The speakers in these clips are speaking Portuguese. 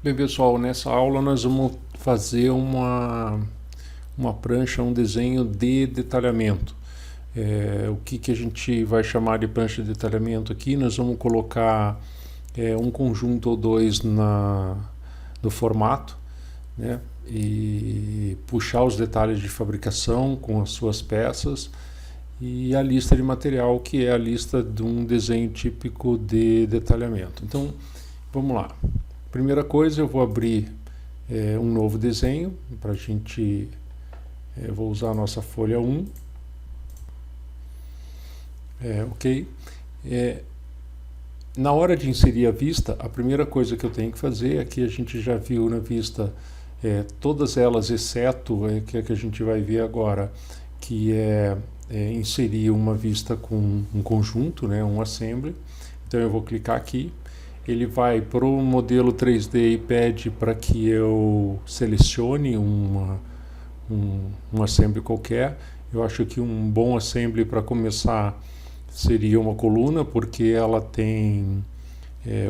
Bem, pessoal, nessa aula nós vamos fazer uma prancha, um desenho de detalhamento. O que a gente vai chamar de prancha de detalhamento aqui? Nós vamos colocar um conjunto ou dois no formato, né? E puxar os detalhes de fabricação com as suas peças e a lista de material, que é a lista de um desenho típico de detalhamento. Então, vamos lá. Primeira coisa, eu vou abrir um novo desenho para a gente. Vou usar a nossa folha 1. Ok. Na hora de inserir a vista, a primeira coisa que eu tenho que fazer, aqui a gente já viu na vista todas elas, exceto que a gente vai ver agora, que é inserir uma vista com um conjunto, né, um assembly. Então eu vou clicar aqui. Ele vai para o modelo 3D e pede para que eu selecione um assembly qualquer. Eu acho que um bom assembly para começar seria uma coluna, porque ela tem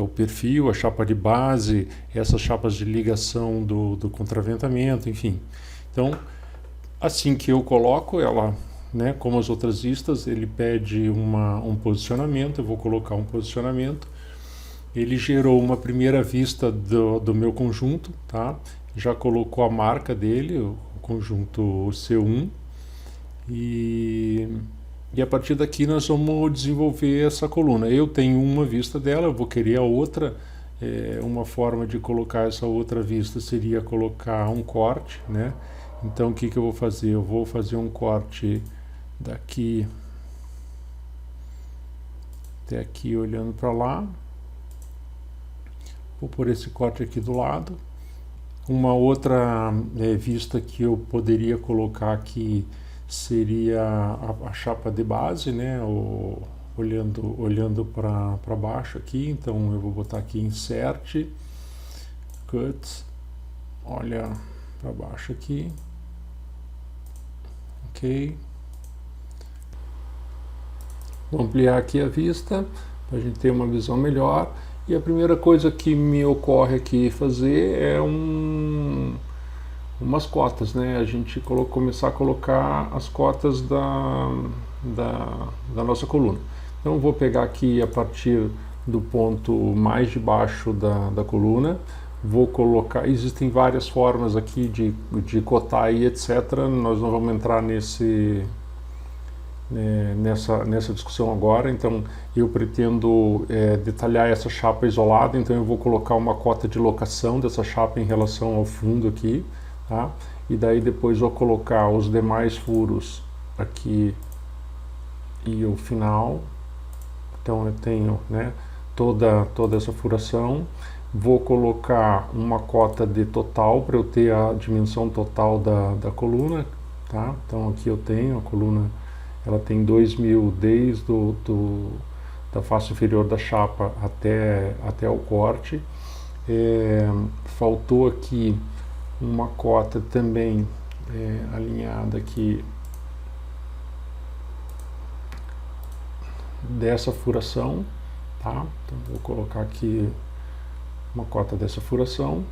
o perfil, a chapa de base, essas chapas de ligação do contraventamento, enfim. Então, assim que eu coloco ela, né, como as outras vistas, ele pede um posicionamento, eu vou colocar um posicionamento. Ele gerou uma primeira vista do meu conjunto, tá? Já colocou a marca dele, o conjunto C1, e a partir daqui nós vamos desenvolver essa coluna. Eu tenho uma vista dela, eu vou querer a outra. Uma forma de colocar essa outra vista seria colocar um corte, né? Então o que eu vou fazer? Eu vou fazer um corte daqui até aqui, olhando para lá. Vou pôr esse corte aqui do lado. Uma outra vista que eu poderia colocar aqui seria a chapa de base, né? Olhando para baixo aqui. Então eu vou botar aqui Insert, Cut, olha para baixo aqui. Ok. Vou ampliar aqui a vista para a gente ter uma visão melhor. E a primeira coisa que me ocorre aqui fazer é umas cotas, né? A gente começar a colocar as cotas da nossa coluna. Então vou pegar aqui a partir do ponto mais de baixo da coluna, vou colocar, existem várias formas aqui de cotar e etc. Nós não vamos entrar nessa discussão agora. Então eu pretendo detalhar essa chapa isolada, então eu vou colocar uma cota de locação dessa chapa em relação ao fundo aqui, tá? E daí depois vou colocar os demais furos aqui e o final. Então eu tenho, né, toda essa furação. Vou colocar uma cota de total para eu ter a dimensão total da coluna, tá? Então aqui eu tenho a coluna. Ela tem 2000 desde da face inferior da chapa até o corte. Faltou aqui uma cota também alinhada aqui dessa furação, tá? Então vou colocar aqui uma cota dessa furação.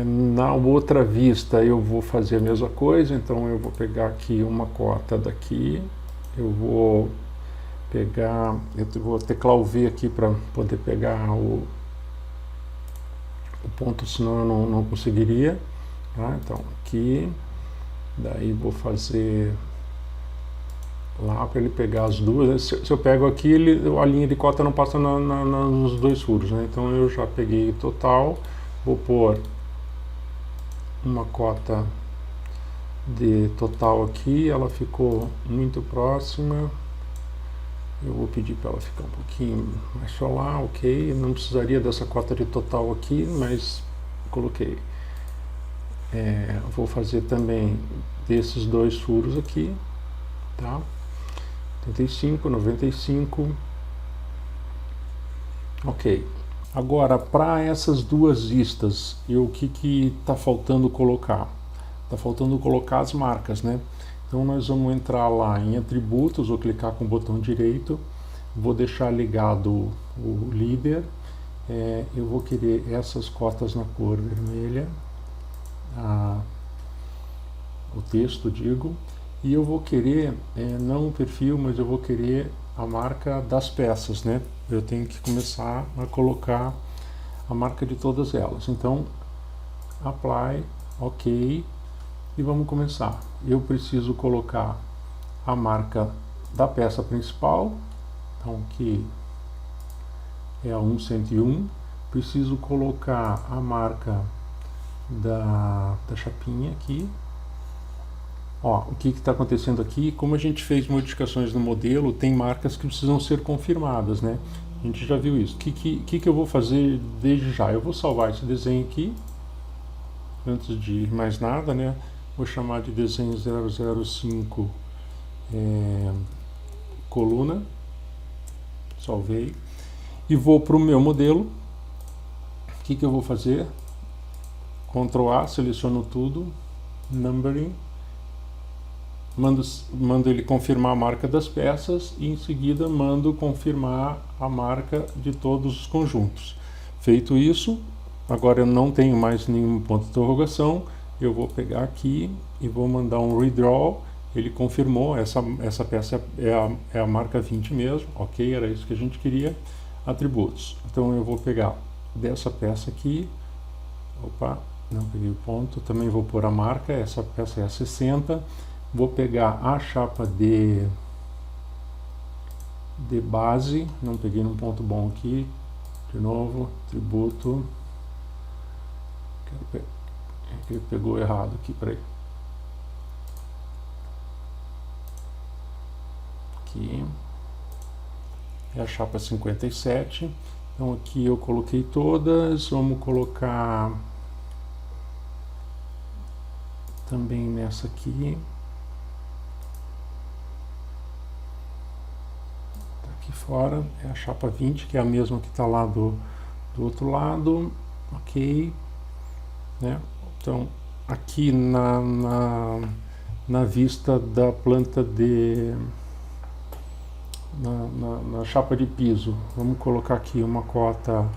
Na outra vista eu vou fazer a mesma coisa, então eu vou pegar aqui uma cota daqui, eu vou teclar o V aqui para poder pegar o ponto, senão eu não conseguiria, tá? Então aqui, daí vou fazer lá para ele pegar as duas. Se eu pego aqui, a linha de cota não passa nos dois furos, né? Então eu já peguei total. Vou pôr uma cota de total aqui, ela ficou muito próxima. Eu vou pedir para ela ficar um pouquinho mais para lá, ok. Não precisaria dessa cota de total aqui, mas coloquei. Vou fazer também desses dois furos aqui, tá? 85, 95, ok. Agora, para essas duas vistas, o que está faltando colocar? Está faltando colocar as marcas, né? Então nós vamos entrar lá em atributos, vou clicar com o botão direito, vou deixar ligado o líder eu vou querer essas cotas na cor vermelha, o texto, digo, e eu vou querer, não o perfil, mas eu vou querer a marca das peças, né? Eu tenho que começar a colocar a marca de todas elas. Então, apply, ok, e vamos começar. Eu preciso colocar a marca da peça principal, então que é a 101. Preciso colocar a marca da chapinha aqui. Ó, o que está acontecendo aqui? Como a gente fez modificações no modelo, tem marcas que precisam ser confirmadas, né? A gente já viu isso. O que eu vou fazer desde já? Eu vou salvar esse desenho aqui, antes de mais nada, né? Vou chamar de desenho 005 coluna. Salvei. E vou para o meu modelo. O que eu vou fazer? Ctrl A, seleciono tudo, numbering, mando ele confirmar a marca das peças e em seguida mando confirmar a marca de todos os conjuntos. Feito isso, agora eu não tenho mais nenhum ponto de interrogação, eu vou pegar aqui e vou mandar um redraw. Ele confirmou, essa peça é a marca 20 mesmo, ok, era isso que a gente queria. Atributos, então eu vou pegar dessa peça aqui, opa, não peguei o ponto, também vou pôr a marca, essa peça é a 60, vou pegar a chapa de base, não peguei num ponto bom aqui, de novo, atributo, ele pegou errado aqui, peraí. Aqui é a chapa 57, então aqui eu coloquei todas, vamos colocar também nessa aqui, tá aqui fora, é a chapa 20, que é a mesma que está lá do outro lado, ok, né? Então aqui na vista da planta na chapa de piso, vamos colocar aqui uma cota,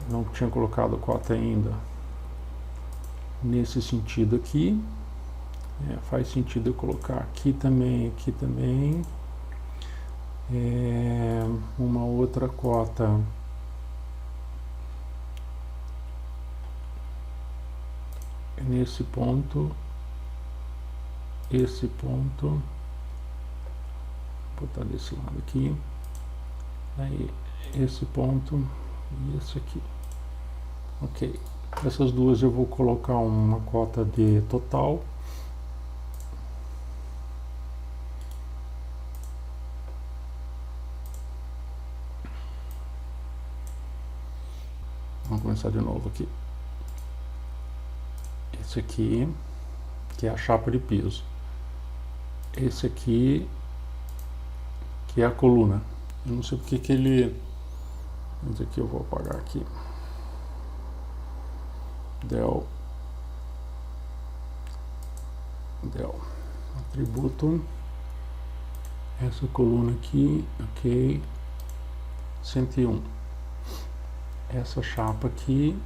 não tinha colocado a cota ainda, nesse sentido aqui, faz sentido eu colocar aqui também, uma outra cota nesse ponto, esse ponto, vou botar desse lado aqui, aí esse ponto e esse aqui, ok. Essas duas eu vou colocar uma cota de total, vamos começar de novo aqui. Esse aqui, que é a chapa de piso, esse aqui, que é a coluna. Eu não sei porque que ele... Mas aqui eu vou apagar aqui. Del. Atributo. Essa coluna aqui, ok. 101. Essa chapa aqui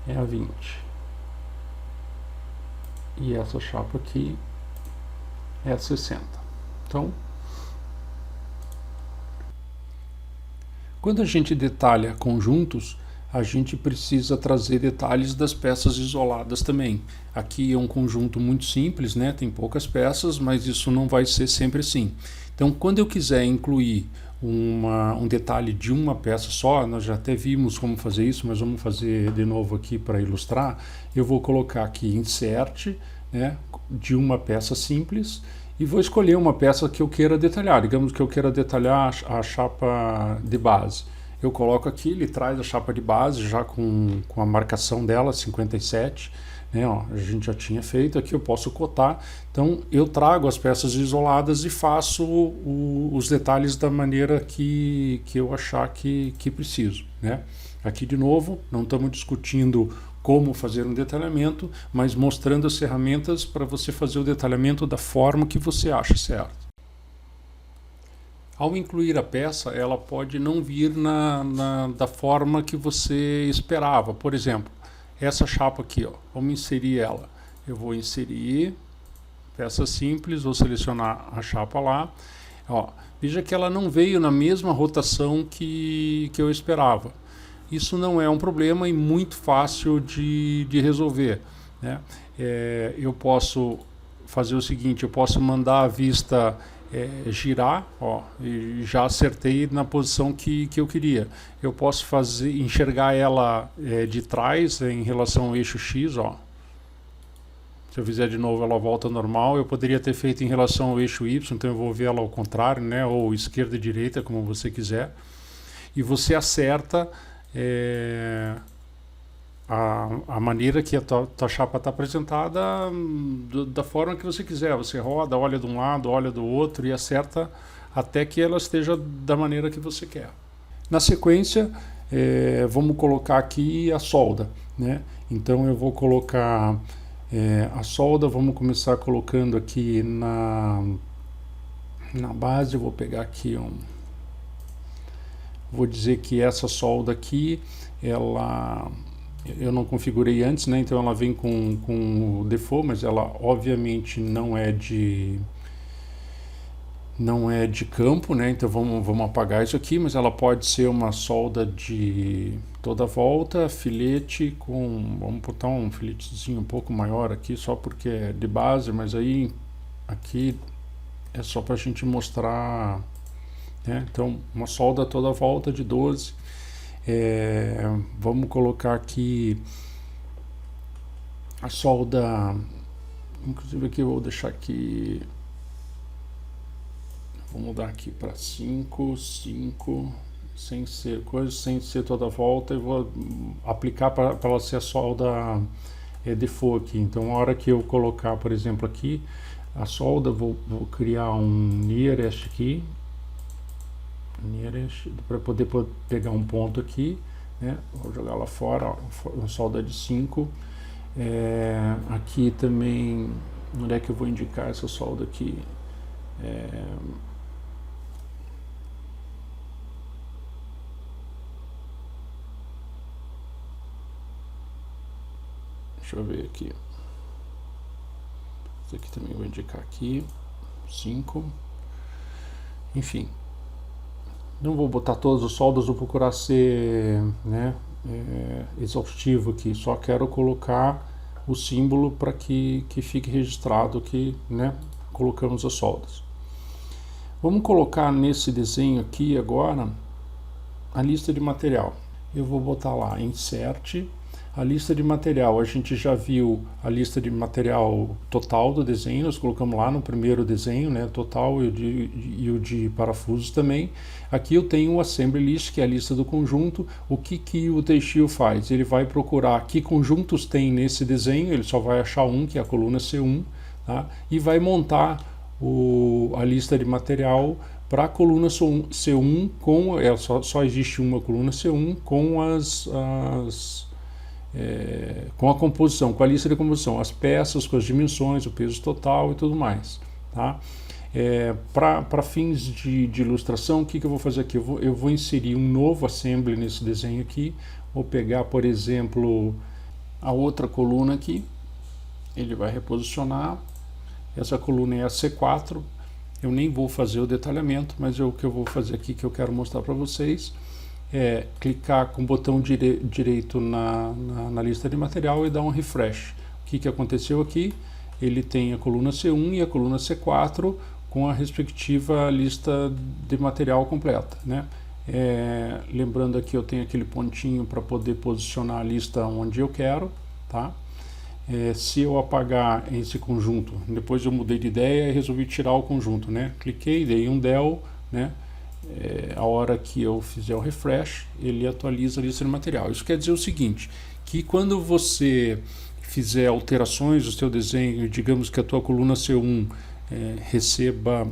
é a 20. E essa chapa aqui é a 60. Então, quando a gente detalha conjuntos, a gente precisa trazer detalhes das peças isoladas também. Aqui é um conjunto muito simples, né? Tem poucas peças, mas isso não vai ser sempre assim. Então, quando eu quiser incluir um detalhe de uma peça só, nós já até vimos como fazer isso, mas vamos fazer de novo aqui para ilustrar. Eu vou colocar aqui insert, né, de uma peça simples, e vou escolher uma peça que eu queira detalhar. Digamos que eu queira detalhar a chapa de base. Eu coloco aqui, ele traz a chapa de base já com a marcação dela, 57, né, ó, a gente já tinha feito, aqui eu posso cotar. Então eu trago as peças isoladas e faço os detalhes da maneira que eu achar que preciso, né. Aqui de novo, não estamos discutindo como fazer um detalhamento, mas mostrando as ferramentas para você fazer o detalhamento da forma que você acha certo. Ao incluir a peça, ela pode não vir da forma que você esperava. Por exemplo, essa chapa aqui, ó, vamos inserir ela. Eu vou inserir, peça simples, vou selecionar a chapa lá. Ó, veja que ela não veio na mesma rotação que eu esperava. Isso não é um problema e muito fácil de resolver, né? Eu posso fazer o seguinte, eu posso mandar a vista girar, ó, e já acertei na posição que eu queria. Eu posso enxergar ela de trás em relação ao eixo X, ó. Se eu fizer de novo, ela volta ao normal. Eu poderia ter feito em relação ao eixo Y, então eu vou ver ela ao contrário, né? Ou esquerda e direita, como você quiser. E você acerta a maneira que a tua chapa está apresentada da forma que você quiser. Você roda, olha de um lado, olha do outro e acerta até que ela esteja da maneira que você quer. Na sequência, vamos colocar aqui a solda, né? Então eu vou colocar a solda, vamos começar colocando aqui na base. Eu vou pegar aqui vou dizer que essa solda aqui, eu não configurei antes, né? Então ela vem com o default, mas ela obviamente não é de campo, né? Então vamos apagar isso aqui, mas ela pode ser uma solda de toda volta, filete vamos botar um filetezinho um pouco maior aqui, só porque é de base, mas aí aqui é só para a gente mostrar, né? Então uma solda toda volta de 12. Vamos colocar aqui a solda, inclusive aqui eu vou deixar aqui, vou mudar aqui para 5, sem ser toda a volta, e vou aplicar para ela ser a solda default aqui. Então a hora que eu colocar, por exemplo, aqui a solda, vou criar um nearest aqui, para poder pegar um ponto aqui, né? Vou jogar lá fora, uma solda de 5. Aqui também, onde é que eu vou indicar essa solda aqui? Deixa eu ver aqui. Esse aqui também vou indicar aqui, 5. Enfim. Não vou botar todas as soldas, vou procurar ser, né, exaustivo aqui. Só quero colocar o símbolo para que fique registrado que, né, colocamos as soldas. Vamos colocar nesse desenho aqui agora a lista de material. Eu vou botar lá, insert, a lista de material. A gente já viu a lista de material total do desenho, nós colocamos lá no primeiro desenho, né, total, e o de parafusos também. Aqui eu tenho o assembly list, que é a lista do conjunto. O que o Teixeira faz? Ele vai procurar que conjuntos tem nesse desenho, ele só vai achar um, que é a coluna C1, tá? E vai montar a lista de material para a coluna C1, só existe uma coluna C1 com com a composição, com a lista de composição, as peças, com as dimensões, o peso total e tudo mais, tá? Para fins de ilustração, o que eu vou fazer aqui? Eu vou inserir um novo assembly nesse desenho aqui. Vou pegar, por exemplo, a outra coluna aqui, ele vai reposicionar. Essa coluna é a C4. Eu nem vou fazer o detalhamento, mas o que eu vou fazer aqui, que eu quero mostrar para vocês, é clicar com o botão direito na lista de material e dar um refresh. O que aconteceu aqui? Ele tem a coluna C1 e a coluna C4 com a respectiva lista de material completa, né? Lembrando aqui, eu tenho aquele pontinho para poder posicionar a lista onde eu quero, tá? Se eu apagar esse conjunto, depois eu mudei de ideia e resolvi tirar o conjunto, né? Cliquei, dei um del, né? A hora que eu fizer o refresh, ele atualiza a lista de material. Isso quer dizer o seguinte, que quando você fizer alterações no seu desenho, digamos que a tua coluna C1 receba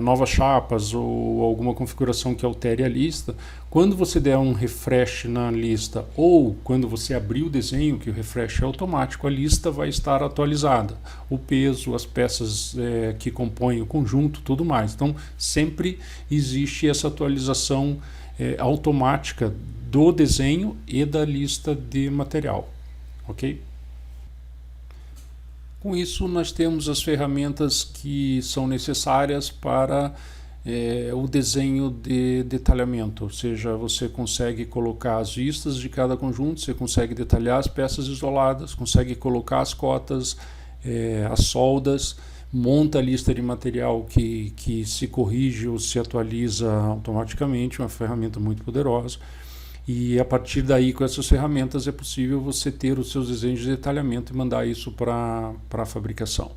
novas chapas ou alguma configuração que altere a lista, quando você der um refresh na lista ou quando você abrir o desenho, que o refresh é automático, a lista vai estar atualizada. O peso, as peças que compõem o conjunto, tudo mais. Então, sempre existe essa atualização automática do desenho e da lista de material. Ok? Com isso, nós temos as ferramentas que são necessárias para o desenho de detalhamento, ou seja, você consegue colocar as vistas de cada conjunto, você consegue detalhar as peças isoladas, consegue colocar as cotas, as soldas, monta a lista de material que se corrige ou se atualiza automaticamente, uma ferramenta muito poderosa. E a partir daí, com essas ferramentas, é possível você ter os seus desenhos de detalhamento e mandar isso para a fabricação.